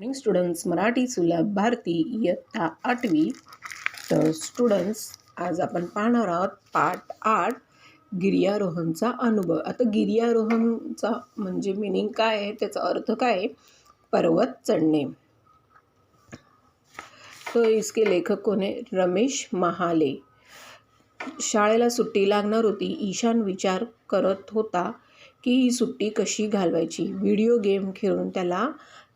Morning students, Marathi सुलभ भारती इयत्ता 8वी. तर स्टुडंट्स, आज आपण पाहणार आहोत पाठ 8 गिर्यारोहणचा अनुभव. आता गिर्यारोहणचा म्हणजे मिनिंग काय आहे, त्याचा अर्थ काय आहे? पर्वत चढणे. तो इसके लेखक कोण आहे? रमेश महाले. शाळेला सुट्टी लागणार होती. ईशान विचार करत होता की ही सुट्टी कशी घालवायची. व्हिडिओ गेम खेळून त्याला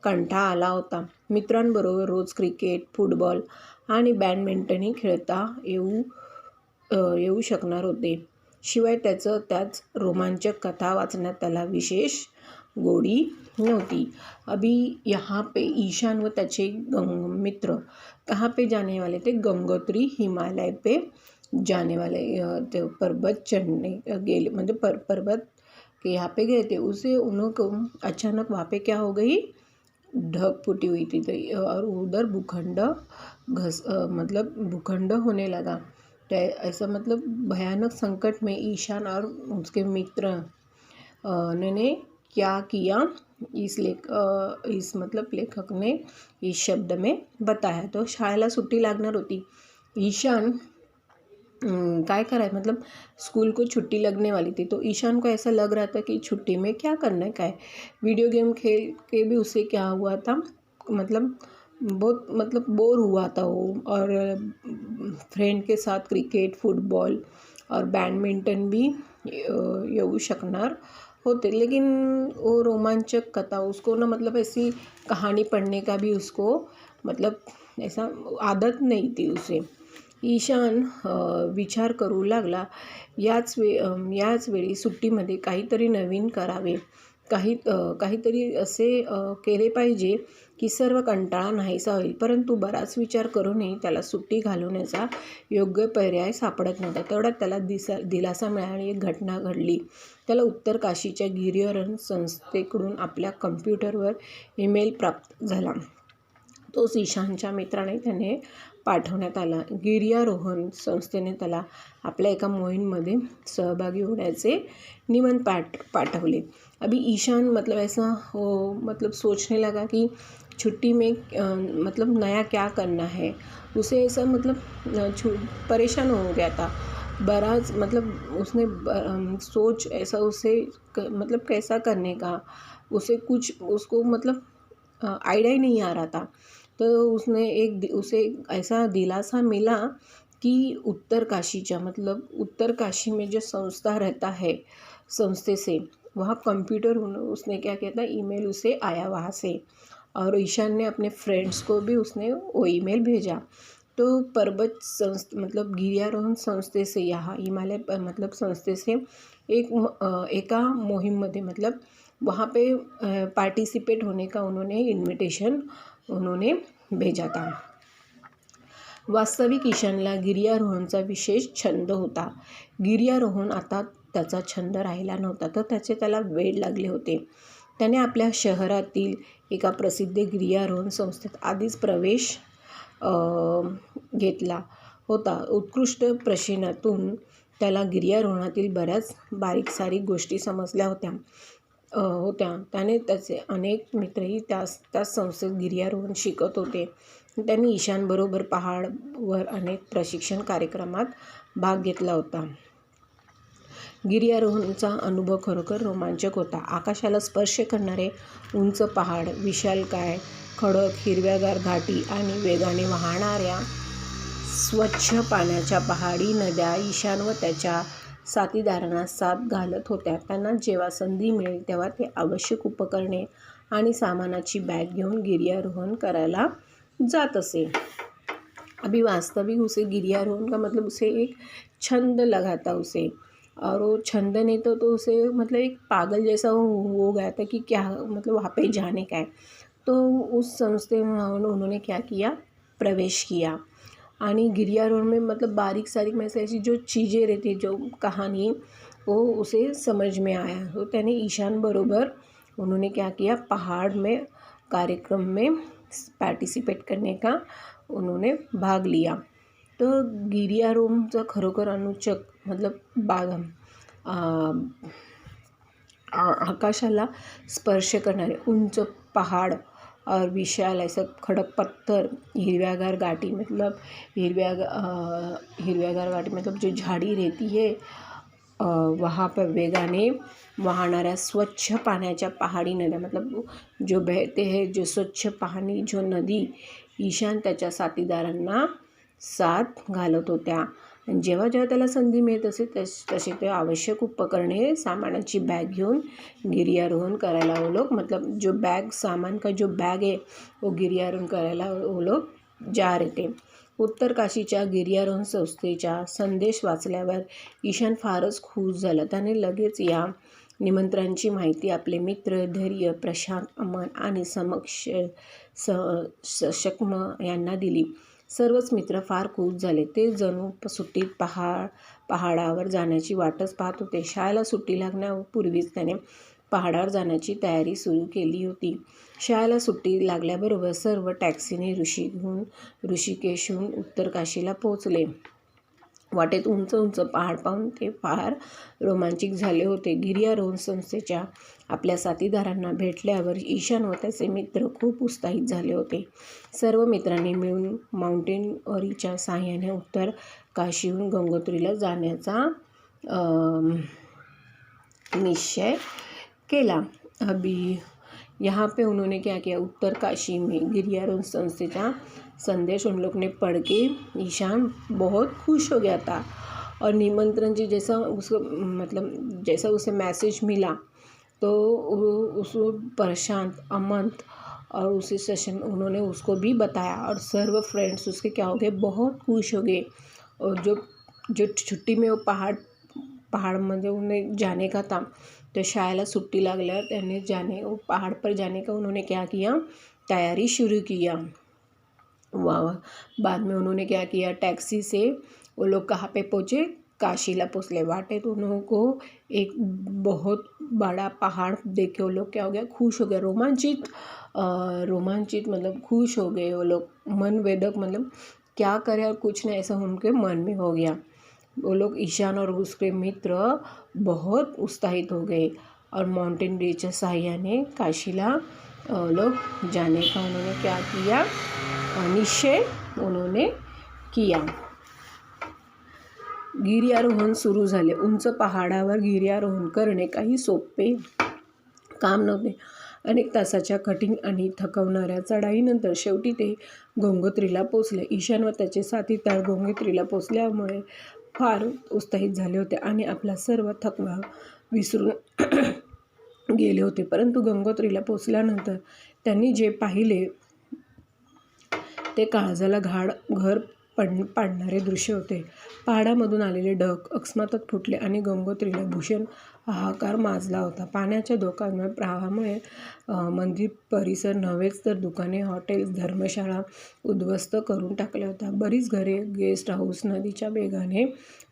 कंटाळा आला होता. मित्रांबरोबर रोज क्रिकेट, फुटबॉल आणि बॅडमिंटनही खेळता येऊ शकणार होते. शिवाय त्याच रोमांचक कथा वाचण्यात त्याला विशेष गोडी नव्हती. अभी यहाँ पे ईशान व त्याचे मित्र कहाँ पे जाने वाले थे? गंगोत्री हिमालय पे जाने वाले. ते पर्वत चढ़ने गेले, मतलब पर्वत के यहाँ पे गए थे. उसे उनको अचानक वहाँ पे क्या हो गई? ढक फूटी हुई थी. तो और उधर मतलब भूखंड होने लगा. तो ऐसा मतलब भयानक संकट में ईशान और उसके मित्र ने क्या किया, इस मतलब लेखक ने इस शब्द में बताया. तो शाळेला सुट्टी लागणार होती. ईशान काय कराए, मतलब स्कूल को छुट्टी लगने वाली थी. तो ईशान को ऐसा लग रहा था कि छुट्टी में क्या करना है, क्या है. वीडियो गेम खेल के भी उसे क्या हुआ था, मतलब बहुत मतलब बोर हुआ था वो. और फ्रेंड के साथ क्रिकेट, फुटबॉल और बैडमिंटन भी येऊ शकणार होते. लेकिन वो रोमांचक कथा उसको ना, मतलब ऐसी कहानी पढ़ने का भी उसको मतलब ऐसा आदत नहीं थी उसे. ईशान विचार करू लागला, याच वेळी सुट्टीमध्ये काहीतरी नवीन करावे, काहीतरी असे केले पाहिजे की सर्व कंटाळा नाहीसा होईल. परंतु बराच विचार करूनही त्याला सुट्टी घालवण्याचा योग्य पर्याय सापडत नव्हता. तेवढ्यात त्याला दिलासा मिळाली. एक घटना घडली. त्याला उत्तर काशीच्या गिर्यारोहण संस्थेकडून आपल्या कम्प्युटरवर ईमेल प्राप्त झाला. तोच ईशानच्या मित्राने त्याने पाठवण्यात आला. गिर्यारोहण संस्थेने त्याला आपल्या एका मोहीममध्ये सहभागी होण्याचे निमंत्रण पाठवले. अभी ईशान मतलब ऐसा हो, मतलब सोचने लगा कि छुट्टी में मतलब नया क्या करना है. उसे ऐसा मतलब परेशान हो गया था. बराज मतलब उसने सोच ऐसा उसे मतलब कैसा करने का, उसे कुछ उसको मतलब आइडिया ही नहीं आ रहा था. तो उसे ऐसा दिलासा मिला कि उत्तर काशीच्या मतलब उत्तर काशी में जो संस्था रहता है, संस्थे से वहाँ कंप्यूटर उसने क्या किया था, ईमेल उसे आया वहाँ से. और ईशान ने अपने फ्रेंड्स को भी उसने वो ईमेल भेजा. तो पर्वत मतलब गिर्यारोहण संस्थे से, यहाँ हिमालय मतलब संस्थे से एका मोहीममध्ये मतलब वहाँ पे पार्टिसिपेट होने का उन्होंने इन्विटेशन उन्होंने भेजा था. वास्तविक ईशानला गिर्यारोहणचा विशेष छंद होता. गिर्यारोहण आता त्याचा छंद राहिला नव्हता, तर त्याला वेड लागले होते. त्याने आपल्या शहरातील एका प्रसिद्ध गिर्यारोहण संस्थेत आधीच प्रवेश घेतला होता. उत्कृष्ट प्रशिक्षणातून त्याला गिर्यारोहणातील बऱ्याच बारीक-सारीक गोष्टी समजल्या होत्या. त्याने त्याचे अनेक मित्रही त्याच संस्थेत गिर्यारोहण शिकत होते. त्यांनी ईशानबरोबर पहाडवर अनेक प्रशिक्षण कार्यक्रमात भाग घेतला होता. गिर्यारोहणचा अनुभव खरोखर रोमांचक होता. आकाशाला स्पर्श करणारे उंच पहाड, विशालकाय खडक, हिरव्यागार घाटी आणि वेगाने वाहणाऱ्या स्वच्छ पाण्याच्या पहाडी नद्या ईशान व त्याच्या साथीदारांना साथ घालत होत्या. त्यांना जेव्हा संधी मिळेल तेव्हा ते आवश्यक उपकरणे आणि सामानाची बॅग घेऊन गिर्यारोहण करायला जात असे. अभी वास्तविक उसे गिर्यारोहण का मतलब उसे एक छंद लगा था उसे. और वो छंद नहीं तो उसे मतलब एक पागल जैसा हो गया था कि क्या मतलब वहाँ पे जाने का है. तो उस संस्थे में उन्होंने क्या किया, प्रवेश किया. आणि गिर्यारोहण में मतलब बारीक सारीक में से ऐसी जो चीज़ें रहती, जो कहानी, वो उसे समझ में आया. तो त्याने ईशान बरोबर उन्होंने क्या किया, पहाड़ में कार्यक्रम में पार्टिसिपेट करने का उन्होंने भाग लिया. तर गिर्यारोहणचा खरोखर अनुचक मतलब आकाशाला स्पर्श करणारे उंच पहाड और विशाल ऐसा खड़क पत्थर, हिरव्यागार घाटी मतलब हिरव्यागार घाटी मतलब जो झाड़ी रहती है, वहाँ पर वेगाने वाहणाऱ्या स्वच्छ पाण्याच्या पहाडी नद्या मतलब जो बहते हैं जो स्वच्छ पाणी जो नदी ईशान त्याच्या साथीदारांना साथ घालत होत्या. जेव्हा जेव्हा त्याला संधी मिळत असे तसे ते आवश्यक उपकरणे सामानाची बॅग घेऊन गिर्यारोहण करायला वो लोग मतलब जो बैग सामान का जो बैग है वो गिर्यारोहण करायला वो लोग जा रहे थे. उत्तर काशीच्या गिर्यारोहण संस्थेचा संदेश वाचल्यावर ईशान फारच खुश झाला. त्याने लगेच या निमंत्रणाची माहिती आपले मित्र धैर्य, प्रशांत, अमन आणि सक्षम यांना दिली. सर्वच मित्र फार खुश झाले. ते जणू सुट्टीत पहाडावर जाण्याची वाटच पाहत होते. शाळेला सुट्टी लागण्यापूर्वीच त्याने पहाडावर जाण्याची तयारी सुरू केली होती. शाळेला सुट्टी लागल्याबरोबर सर्व टॅक्सीने ऋषिकेशहून उत्तर काशीला पोहोचले. वाटेत उंच उंच पहाड पाहून ते फार रोमांचित झाले होते. गिर्यारोहण संस्थेच्या आपल्या साथीदारांना भेटल्यावर ईशान व त्याचे मित्र खूप उत्साहित झाले होते. सर्व मित्रांनी मिळून माउंटेनरीच्या साहाय्याने उत्तर काशीहून गंगोत्रीला जाण्याचा निश्चय केला. अभी यहाँ पे उन्होंने क्या किया, उत्तर काशी में गिर्यारोहण संस्थेचा संदेश उन लोग ने पढ़ के ईशान बहुत खुश हो गया था. और निमंत्रण जी जैसा उसको मतलब जैसा उसे मैसेज मिला तो उसको प्रशांत, अमन और उसी सेशन उन्होंने उसको भी बताया और सर्व फ्रेंड्स उसके क्या हो गए, बहुत खुश हो गए. और जो छुट्टी में वो पहाड़ म्हणजे उन्हें जाने का था, तो शाळेला सुट्टी लागल्यावर त्यांनी वो पहाड़ पर जाने का उन्होंने क्या किया, तैयारी शुरू किया. वाह. बाद में उन्होंने क्या किया, टैक्सी से वो लोग कहाँ पे पहुँचे, काशीला पहुँचले. वाटेत उन्हों को एक बहुत बड़ा पहाड़ देख के वो लोग क्या हो गया, खुश हो गए, रोमांचित मतलब खुश हो गए वो लोग. मन वेदक मतलब क्या करें और कुछ नहीं ऐसा उनके मन में हो गया. वो लोग ईशान और उसके मित्र बहुत उत्साहित हो गए और माउंटेन रेंजच्या सहाय्याने काशीला लोग जाने का उन्होंने क्या किया, निश्चय उन्होंने किया. गिर्यारोहण सुरू झाले. उंच पहाडावर गिर्यारोहण करणे काही सोपे काम नव्हते. अनेक तासाच्या कठीण आणि थकवणाऱ्या चढाईनंतर शेवटी ते गंगोत्रीला पोचले. ईशान व त्याचे साथीदार गंगोत्रीला पोचल्यामुळे फार उत्साहित झाले होते आणि आपला सर्व थकवा विसरून गेले होते. परंतु गंगोत्रीला पोचल्यानंतर त्यांनी जे पाहिले ते काळजाला घर पाडणारे दृश्य होते. पहाडामधून आलेले ढग अकस्मातच फुटले आणि गंगोत्रीला भीषण हाहाकार माजला होता. पाण्याच्या धोक्यामुळे प्रवाहामुळे मंदिर परिसर नव्हेच तर दुकाने, हॉटेल्स, धर्मशाळा उद्ध्वस्त करून टाकल्या होत्या. बरीच घरे, गेस्ट हाऊस नदीच्या वेगाने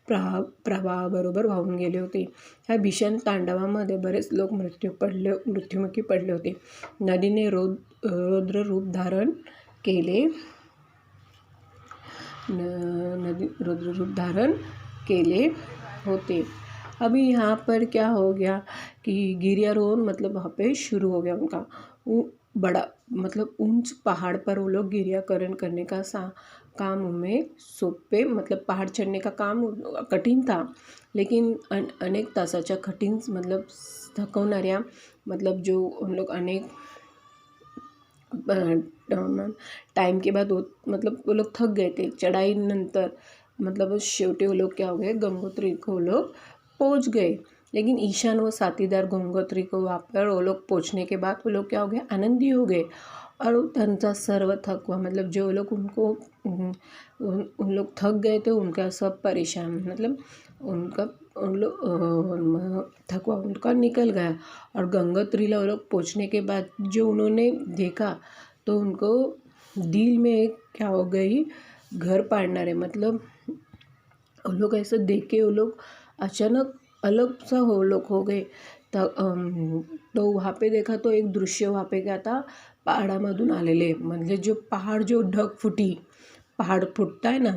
प्रवाहाबरोबर वाहून गेले होते. ह्या भीषण तांडवामध्ये बरेच लोक मृत्युमुखी पडले होते. नदीने रौद्र रूप धारण केले होते. अभी यहाँ पर क्या हो गया कि गिर्यारोहण मतलब वहाँ पे शुरू हो गया उनका. बड़ा मतलब ऊंच पहाड़ पर वो लोग गिर्यारोहण करने का काम में सोपे मतलब पहाड़ चढ़ने का काम कठीण था. लेकिन अनेक तासाच्या कठीण मतलब थकवणाऱ्या मतलब जो उन लोग अनेक टाइम के बाद मतलब वो लोग थक गए थे चढ़ाई नंतर. मतलब शेवटी वो लोग क्या हो गए, गंगोत्री को वो लोग पहुँच गए. लेकिन ईशान व साथीदार गंगोत्री को वहाँ पर वो लोग पहुँचने के बाद वो लोग क्या हो गए, आनंदी हो गए. और त्यांचा सर्व थकवा मतलब जो लोग उन लोग थक गए थे उनका सब परेशान मतलब थकवा उनका निकल गया. और गंगोत्रीला वो लोग पहुँचने के बाद जो उन्होंने देखा तो उनको दिल में एक क्या हो गई, घर पाड़नारे मतलब वो लोग ऐसे देख के वो लोग अचानक अलग सा वो लोग हो गए. तो वहाँ पे देखा तो एक दृश्य वहाँ पे क्या था, पहाडामधून आलेले म्हणजे जो पहाड़ जो ढग फुटी, पहाड़ फुटता है ना,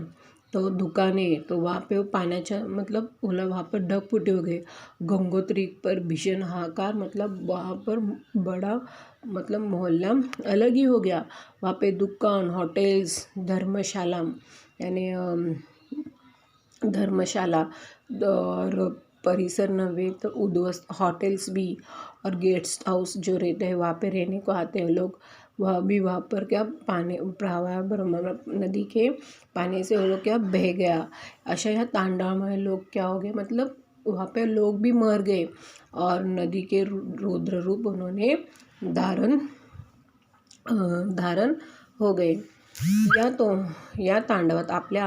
तो दुकानें, तो वहाँ पे वो पाण्याच्या मतलब बोला वहाँ पर ढक फूटे हो गए। गंगोत्री पर भीषण हाहाकार, मतलब वहाँ पर बड़ा मतलब मोहल्ला अलग ही हो गया। वहाँ पे दुकान, होटल्स, धर्मशाला यानी धर्मशाला और परिसर नवे तो उद्ध्वस्त हॉटल्स भी, और गेस्ट हाउस जो रहते हैं वहाँ पे रहने को आते हैं लोग, वह भी वहाँ पर क्या पानी प्रवाह ब्रह्म नदी के पानी से वो लोग क्या बह गया। अशा ह्या तांडवामुळे लोग क्या हो गए, मतलब वहाँ पे लोग भी मर गए और नदी के रौद्र रूप उन्होंने धारण धारण हो गए। या तांडवात आपल्या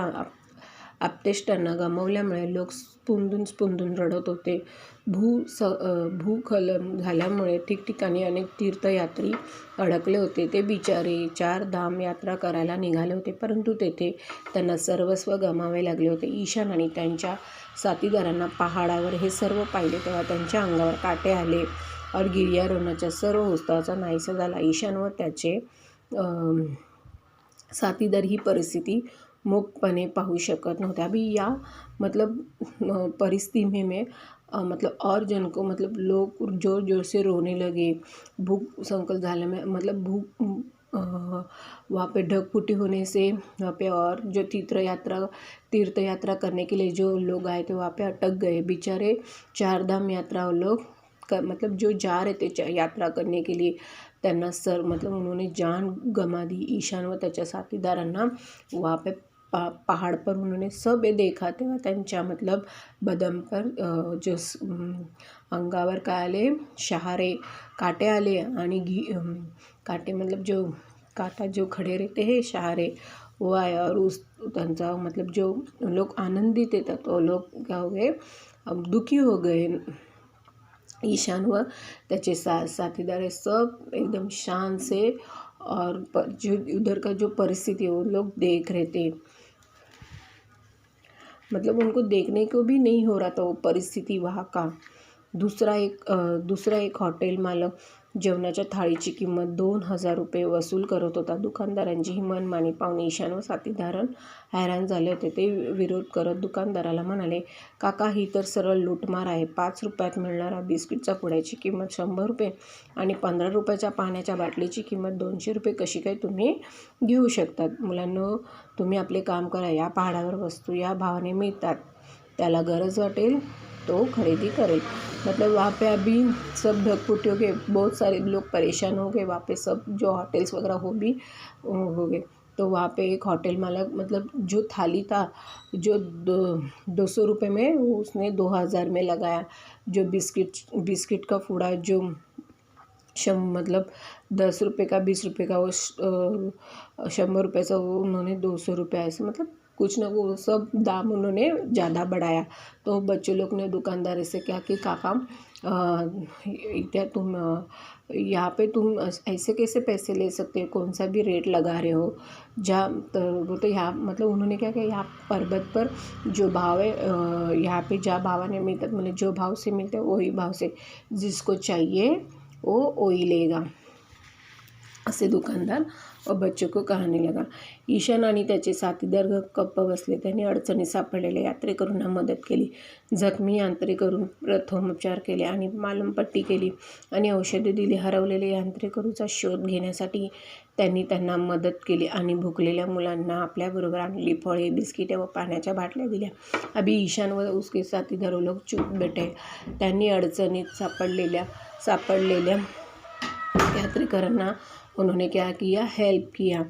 आप्तेष्टांना गमावल्यामुळे लोक स्पुंदून रडत होते। भूस्खलन झाल्यामुळे ठिकठिकाणी अनेक तीर्थयात्री अडकले होते। ते बिचारे 4 धाम यात्रा करायला निघाले होते, परंतु तेथे त्यांना सर्वस्व गमावे लागले होते। ईशान आणि त्यांच्या साथीदारांना पहाडावर हे सर्व पाहिले तेव्हा त्यांच्या अंगावर काटे आले और गिर्यारोहणाच्या सर्व उत्साहाचा नाहीसा झाला। ईशान व त्याचे साथीदार ही परिस्थिती मुक्तपणे पाहू शकत नव्हते। अभी या मतलब परिस्थिति में मतलब और जन को मतलब लोग जोर जोर से रोने लगे। भूख संकल झाले में मतलब वहाँ पे ढकफुटी होने से वहाँ पे और जो तीर्थ यात्रा करने के लिए जो लोग आए थे वहाँ पे अटक गए। बेचारे 4 धाम यात्रा लोग मतलब जो जा रहे थे यात्रा करने के लिए त्यांना मतलब उन्होंने जान गंवा दी। ईशान व त्याच्या साथीदारांना वहाँ पे पहाड़ पर उन्होंने सब ये देखा तेव्हा त्यांच्या मतलब बदन पर जो अंगावर काय आले, शहारे काटे आले आणि काटे मतलब जो काटा जो खड़े रहते हैं शहारे वो आए और उस त्यांचा मतलब जो लोग आनंदित थे तो लोग क्या हो गए, अब दुखी हो गए। ईशान व त्याचे साथीदार सब एकदम शान से और जो उधर का जो परिस्थिति है वो लोग देख रहे थे, मतलब उनको देखने को भी नहीं हो रहा था वो परिस्थिति वहाँ का। दूसरा एक हॉटेल मालक जेवणाच्या थाळीची किंमत 2000 रुपये वसूल करत होता। दुकानदारांची ही मनमानी पाहून ईशान व साथीदार हैरान झाले होते। ते विरोध करत दुकानदाराला म्हणाले, काका ही तर सरळ लूटमार आहे। 5 रुपयात मिळणारा बिस्किटचा पुड्याची किंमत 100 रुपये आणि 15 रुपयाच्या पाण्याच्या बाटलीची किंमत 200 रुपये कशी काय तुम्ही घेऊ शकतात? मुलांनो, तुम्ही आपले काम करा। या पहाडावर वस्तू या भावाने मिळतात, त्याला गरज वाटेल तो खरीदी करेल। मतलब वहाँ पे अभी सब ढकफुटी हो गए, बहुत सारे लोग परेशान हो गए। वहाँ पे सब जो होटल्स वगैरह वो भी हो गए। तो वहाँ पे एक होटल मालक मतलब जो थाली था जो 200 रुपये में वो उसने 2000 में लगाया। जो बिस्किट का फूड़ा जो मतलब 10 रुपये का 20 रुपये का वो 100 रुपये से वो उन्होंने 200 रुपये ऐसे मतलब कुछ ना वो सब दाम उन्होंने ज़्यादा बढ़ाया। तो बच्चों लोग ने दुकानदार से क्या कि काका क्या तुम यहाँ पे तुम ऐसे कैसे पैसे ले सकते हो, कौन सा भी रेट लगा रहे हो। वो तो यहाँ मतलब उन्होंने क्या किया, यहाँ पर्वत पर जो भाव है यहाँ पे ज्या भावाने मिळतात मतलब जो भाव से मिलते हैं वही भाव से जिसको चाहिए वो वही लेगा, असे दुकानदार व बच्चों को कहने लगा। ईशान आणि त्याचे साथीदार गप्प बसले। त्यांनी अडचणी सापडलेल्या यात्रेकरूंना मदत केली, जखमी यात्रेकरून प्रथमोपचार केले आणि मालमपट्टी केली आणि औषधे दिली। हरवलेल्या यात्रेकरूचा शोध घेण्यासाठी त्यांनी त्यांना मदत केली आणि भुकलेल्या मुलांना आपल्याबरोबर आणलेली फळे, बिस्किटे व पाण्याच्या बाटल्या दिल्या। अभी ईशान व उसके साथीदार लोग चुप बैठे। त्यांनी अडचणीत सापडलेल्या यात्रेकरांना उन्होंने क्या किया, हेल्प किया।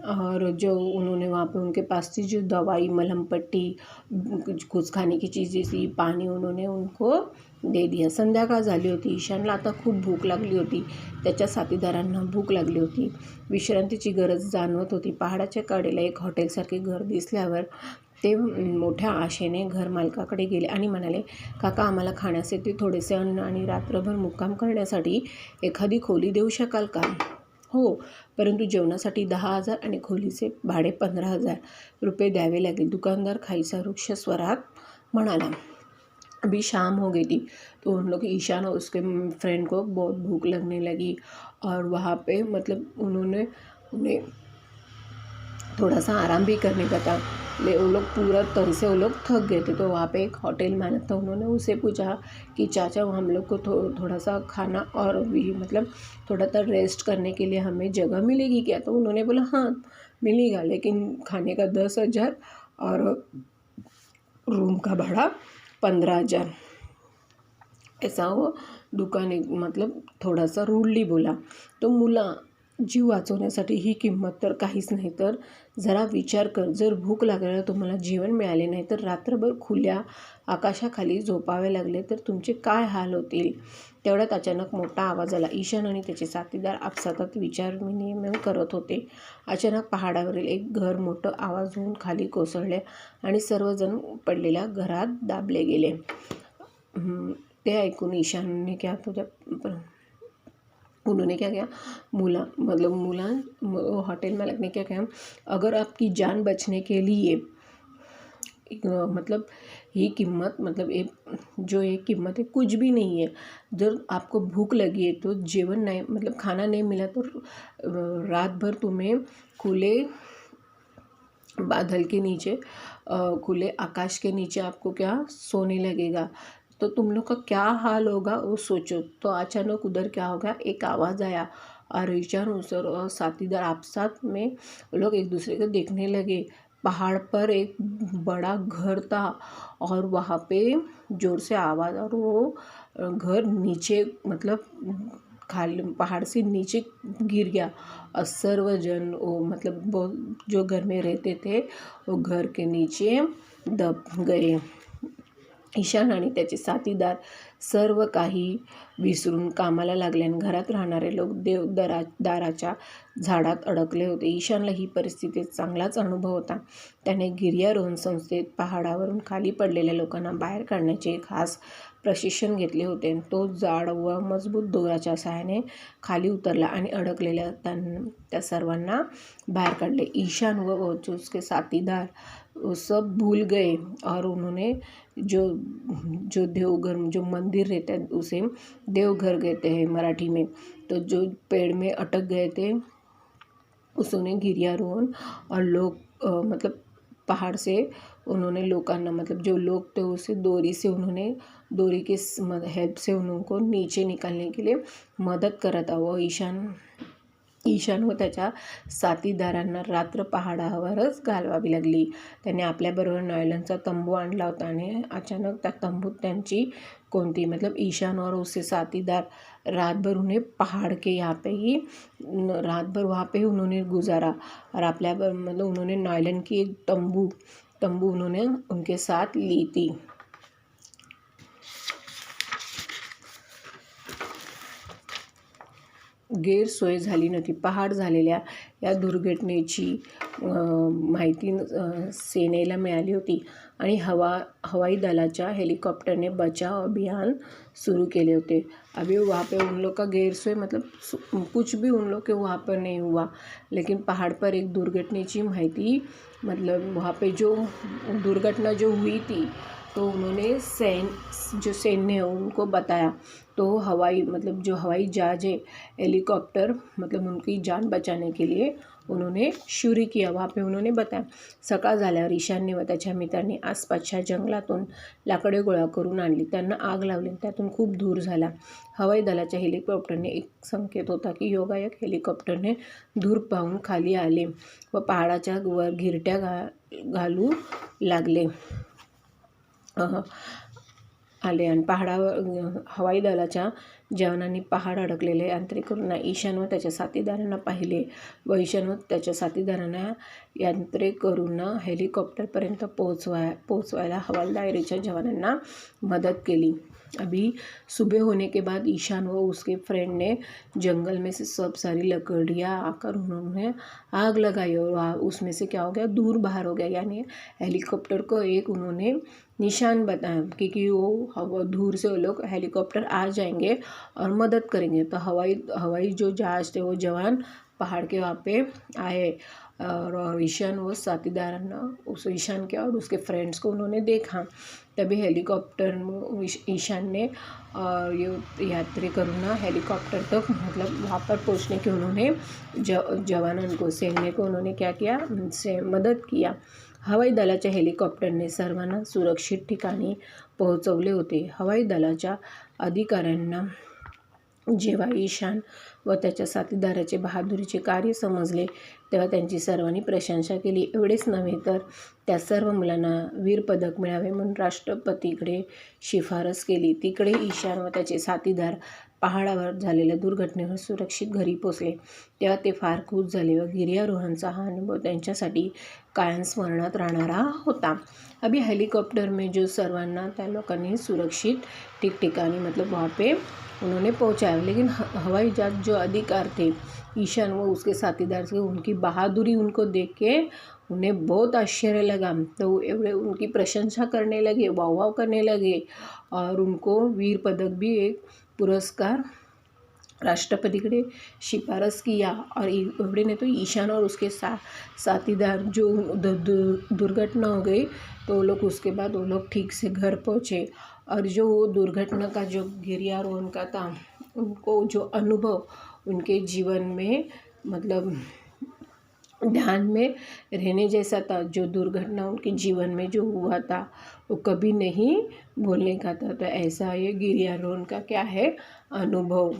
और जो उन्होंने वहाँ पे उनके पास थी जो दवाई, मलहम पट्टी, कुछ खाने की चीज़ें थी, पानी उन्होंने उनको दे दिया। संध्याकाळ झाली होती। ईशानला आता खूप भूक लागली होती, त्याच्या साथीदारांना भूक लागली होती, विश्रांतीची गरज जाणवत होती। पहाडाच्या कडेला एक हॉटेलसारखे घर दिसल्यावर ते मोठ्या आशेने घर मालकाकडे गेले आणि म्हणाले, काका आम्हाला खाण्यासाठी थोडेसे अन्न आणि रात्रभर मुक्काम करण्यासाठी एखादी खोली देऊ शकाल का? हो, परंतु जेवणासाठी 10,000 आणि खोलीचे भाडे 15,000 रुपये द्यावे लागेल, दुकानदार खाईचा रुक्ष स्वरात म्हणाला। अभी शाम हो गई थी तो उन लोग ईशान और उसके फ्रेंड को बहुत भूख लगने लगी और वहाँ पे मतलब उन्हें थोड़ा सा आराम भी करने का था। वो लोग पूरा तरह से वो लोग थक गए थे। तो वहाँ पे एक होटल मैनेजर था, उन्होंने उससे पूछा कि चाचा हम लोग को थोड़ा सा खाना और भी मतलब थोड़ा सा रेस्ट करने के लिए हमें जगह मिलेगी क्या? तो उन्होंने बोला हाँ मिलेगा, लेकिन खाने का 10,000 और रूम का भाड़ा 15,000। ऐसा वो दुकाने मतलब थोडासा रूडली बोला. तो मुला जीव वाचवण्यासाठी ही किंमत तर काहीच नाही. तर जरा विचार कर, जर भूक लागल्यावर तुम्हाला जेवण मिळाले नाही तर रात्रभर खुल्या आकाशाखाली झोपावे लागले तर तुमचे काय हाल होतील. तेवढ्यात अचानक मोठा आवाज आला. ईशान आणि त्याचे साथीदार आपसात विचारविनिमय करत होते. अचानक पहाडावरील एक घर मोठं आवाज होऊन खाली कोसळले आणि सर्वजण पडलेल्या घरात दाबले गेले. ते ऐकून ईशानने क्या तुझ्या उन्होंने क्या किया, होटल मालिक ने क्या कहा, अगर आपकी जान बचने के लिए मतलब ये कीमत मतलब ये कीमत है कुछ भी नहीं है. जर आपको भूख लगी है तो जेवण नहीं मतलब खाना नहीं मिला तो रात भर तुम्हें खुले बादल के नीचे खुले आकाश के नीचे आपको क्या सोने लगेगा. तो तुम लोग का क्या हाल होगा वो सोचो. तो अचानक उधर क्या हो गया, एक आवाज़ आया और ईशान और साथीदार आपसात में वो लोग एक दूसरे को देखने लगे. पहाड़ पर एक बड़ा घर था और वहाँ पे ज़ोर से आवाज़ और वो घर नीचे मतलब खाली पहाड़ से नीचे गिर गया और सर्वजन वो मतलब वो जो घर में रहते थे वो घर के नीचे दब गए. ईशान आणि त्याचे साथीदार सर्व काही विसरून कामाला लागले आणि घरात राहणारे लोक दाराच्या झाडात अडकले होते. ईशानला ही परिस्थितीत चांगलाच अनुभव होता. त्याने गिर्यारोहण संस्थेत पहाडावरून खाली पडलेल्या लोकांना बाहेर काढण्याचे खास प्रशिक्षण घेतले होते. तो जाड व मजबूत दोराच्या सहाय्याने खाली उतरला आणि अडकलेल्या त्या सर्वांना बाहेर काढले. ईशान व उसके साथीदार वो सब भूल गए और उन्होंने जो देवघर जो मंदिर रहता है उसे देवघर कहते हैं मराठी में. तो जो पेड़ में अटक गए थे उसने गिर्यारोहण और लोग मतलब पहाड़ से उन्होंने लोकांना मतलब जो लोग थे उसे डोरी के हेल्प से उनको नीचे निकालने के लिए मदत करत आहे. व ईशान व त्याच्या साथीदारांना रात्र पहाडावरच घालवावी लागली. त्याने आपल्याबरोबर नायलॉनचा तंबू आणला होता आणि अचानक त्या तंबूत त्यांची कोणती मतलब ईशान और उससे साथीदार रात भर पहाड़ के यहाँ पे ही रात भर वहाँ पे उन्होंने गुजारा और मतलब उन्होंने नायलॉन की एक तंबू उन्होंने उनके साथ ली थी. गैरसोय झाली नव्हती. पहाट झालेल्या या दुर्घटनेची माहिती सेनेला मिळाली होती आणि हवाई दलाच्या हेलिकॉप्टरने बचाव अभियान सुरू केले होते. अभी वहाँ पे उन लोग का गैरसोय मतलब कुछ भी उन लोग के वहाँ पर नहीं हुआ, लेकिन पहाड़ पर एक दुर्घटनेची माहिती मतलब वहाँ पे जो दुर्घटना जो हुई थी तो उन्होंने सैन्य है उनको बताया. तो जो हवाई जहाज है हेलीकॉप्टर मतलब उनकी जान बचाने के लिए उन्होंने शुरू किया. वहाँ पे उन्होंने बताया. सकाळ झाल्यावर ईशानने व त्याच्या मित्रांनी आसपासच्या जंगलातून लाकडे गोळा करून आणली. त्यांना आग लावली. त्यातून खूप धूर झाला. हवाई दलाच्या हेलिकॉप्टरने एक संकेत होता की योगायोग हेलिकॉप्टरने धूर पाहून खाली आले व पहाडाच्या वर घिरट्या घालू लागले आले आणि पहाडावर हवाई दलाच्या जवानांनी पहाड अडकलेले यात्रेकरूंना ईशान व त्याच्या साथीदारांना पाहिले व ईशान व त्याच्या साथीदारांना यात्रेकरूंना हेलिकॉप्टरपर्यंत पोहोचवायला हवालदारीच्या जवानांना मदत केली. अभी सुबह होने के बाद ईशान व उसके फ्रेंड ने जंगल में से सब सारी लकड़ियाँ आकर उन्होंने आग लगाई और उसमें से क्या हो गया, दूर बाहर हो गया. यानी हेलीकॉप्टर को एक उन्होंने निशान बताया क्योंकि वो दूर से वो लोग हेलीकॉप्टर आ जाएंगे और मदद करेंगे. तो हवाई जो जहाज थे वो जवान पहाड़ के वहाँ पे आए और ईशान वो साथीदार उस ईशान के और उसके फ्रेंड्स को उन्होंने देखा। तभी हेलीकॉप्टर ईशान ने और ये यात्रेकरूंना हेलीकॉप्टर तक मतलब वहाँ पर पहुँचने की उन्होंने जवानों को सैन्य को उन्होंने क्या किया, उनसे मदत किया। हवाई दलाच्या हेलिकॉप्टरने सर्वांना सुरक्षित ठिकाणी पोहोचवले होते. हवाई दलाच्या अधिकाऱ्यांना जेव्हा ईशान व त्याच्या साथीदाराचे बहादुरीचे कार्य समजले तेव्हा त्यांची सर्वांनी प्रशंसा केली. एवढेच नव्हे तर त्या सर्व मुलांना वीर पदक मिळावे म्हणून राष्ट्रपतीकडे शिफारस केली. तिकडे ईशान व त्याचे साथीदार पहाडावर झालेल्या दुर्घटनेवर सुरक्षित घरी पोचले तेव्हा ते फार खुश झाले व गिर्यारोहणचा हा अनुभव त्यांच्यासाठी कायम स्मरणात राहणारा होता. अभी हेलीकॉप्टर में जो सर्वांना त्या लोकांनी सुरक्षित ठिकठिकानी मतलब वहाँ पे उन्होंने पहुँचाया, लेकिन हवाई जहाज जो अधिकार थे ईशान वो उसके साथीदार से उनकी बहादुरी उनको देख के उन्हें बहुत आश्चर्य लगा। तो वो एवढे उनकी प्रशंसा करने लगे, वाह करने लगे और उनको वीर पदक भी एक पुरस्कार राष्ट्रपतिकडे शिफारस किया। और एवढे ने तो ईशान और उसके साथीदार जो दुर्घटना हो गई तो लोग उसके बाद वो लोग ठीक से घर पहुँचे। और जो दुर्घटना का जो गिर्यारोहण का था उनको जो अनुभव उनके जीवन में मतलब ध्यान में रहने जैसा था, जो दुर्घटना उनके जीवन में जो हुआ था वो कभी नहीं भूलने का था। तो ऐसा ये गिर्यारोहण का क्या है अनुभव।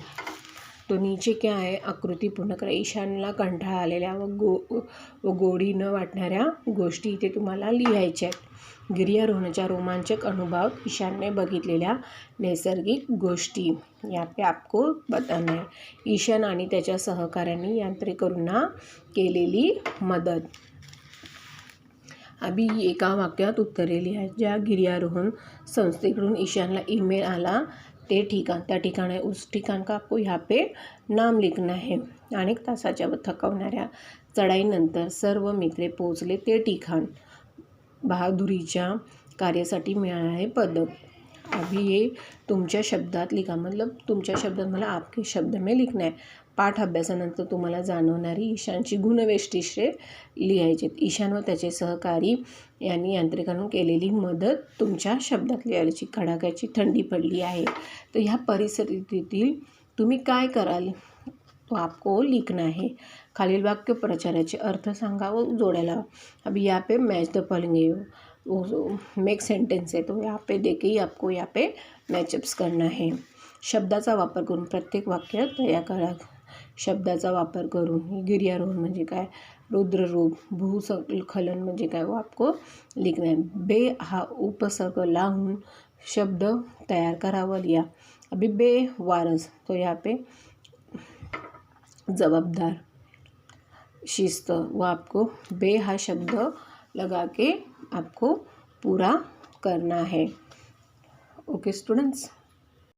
तो नीचे क्या आहे आकृती पूर्ण करा. ईशानला कंटाळा आलेल्या व गोडी न वाटणाऱ्या गोष्टी इथे तुम्हाला लिहायच्या आहेत. गिर्यारोहणाच्या रोमांचक अनुभवात ईशानने बघितलेल्या नैसर्गिक गोष्टी यहाँ पे आपको बताना है. ईशान आणि त्याच्या सहकाऱ्यांनी यात्रेकरूंना केलेली मदत. अभी एका वाक्यात उत्तरे लिहा. ज्या गिर्यारोहण संस्थेकडून ईशानला ईमेल आला ते ठिकाण, त्या ठिकाण है उस ठिकाण का आपको यहाँ पे नाम लिखना है. अनेक तासाच्या व थकवणाऱ्या चढाईनंतर सर्व मित्रे पोहोचले ते ठिकाण. बहादुरीच्या कार्यासाठी मिळाले पदक. अभी ये तुमच्या शब्दात लिखा, मतलब तुमच्या शब्दात मला आपके शब्द में लिखना है. पाठ अभ्यासानंतर तुम्हाला जाणवणारी ईशानची गुणवैशिष्ट्ये लिहायची. ईशान व त्याचे सहकारी यांनी यांत्रिकांना केलेली मदत तुमच्या शब्दात लिहायची. कडाक्याची थंडी पडली आहे तर ह्या परिस्थितीतील तुम्ही काय कराल तो आपको लिखना है. खालील वाक्य प्रचाराचे अर्थ सांगा व जोड्या लावा. अभी यहाँ पे match the following make sentence है तो यहाँ पे देखिए आपको यहाँ पे मैचअप्स करना है. शब्दाचा वापर करून प्रत्येक वाक्य तयार करा. शब्दाचा वापर करून गिर्यारोहण म्हणजे काय, रुद्ररूप, भूस्खलन म्हणजे काय वो आपको लिखना है. बे हा उपसर्ग लावून शब्द तयार करा व लिहा. अभी बेवारस तो यहाँ पे जवाबदार, शिस्त वो आपको बे हा शब्द लगा के आपको पूरा करना है. Okay students.